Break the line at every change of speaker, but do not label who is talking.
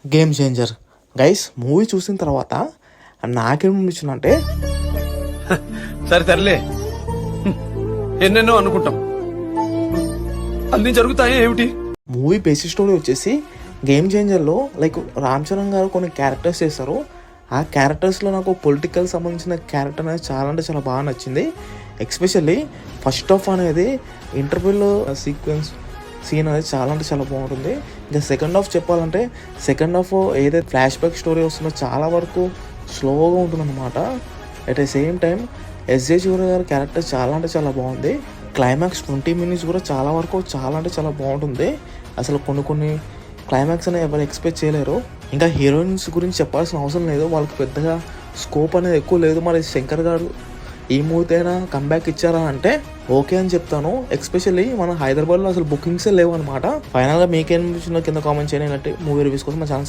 Game changer guys. Movie చూసిన తర్వాత నాకేమనిపించిందంటే,
సరే తరలే, ఎన్నెన్నో అనుకుంటాం, అన్ని జరుగుతాయి ఏమిటి?
మూవీ బేసిక్ స్టోరీ వచ్చేసి గేమ్ చేంజర్లో లైక్ రామ్ చరణ్ గారు కొన్ని క్యారెక్టర్స్ చేస్తారు. ఆ క్యారెక్టర్స్లో నాకు పొలిటికల్ సంబంధించిన క్యారెక్టర్ అనేది చాలా అంటే చాలా బాగా నచ్చింది. ఎస్పెషల్లీ ఫస్ట్ హాఫ్ అనేది ఇంటర్వ్యూలో సీక్వెన్స్ సీన్ అనేది చాలా అంటే చాలా బాగుంటుంది. ఇంకా సెకండ్ హాఫ్ చెప్పాలంటే, సెకండ్ హాఫ్ ఏదైతే ఫ్లాష్ బ్యాక్ స్టోరీ వస్తుందో చాలా వరకు స్లోగా ఉంటుందన్నమాట. At the same time SJ Surya గారి క్యారెక్టర్ చాలా అంటే చాలా బాగుంది. క్లైమాక్స్ 20 minutes కూడా చాలా వరకు చాలా అంటే చాలా బాగుంటుంది. అసలు కొన్ని క్లైమాక్స్ అనేవి ఎవరు ఎక్స్పెక్ట్ చేయలేరు. ఇంకా హీరోయిన్స్ గురించి చెప్పాల్సిన అవసరం లేదు, వాళ్ళకి పెద్దగా స్కోప్ అనేది ఎక్కువ లేదు. మరి శంకర్ గారు ఈ మూవీతో అయినా కంబ్యాక్ ఇచ్చారా అంటే ఓకే అని చెప్తాను. ఎస్పెషల్లీ మన హైదరాబాద్లో అసలు బుకింగ్సే లేవు అనమాట. ఫైనల్గా మీకేం కింద కామెంట్ చేయండి. ఇలాంటి మూవీ రివ్యూస్ కోసం మా ఛానల్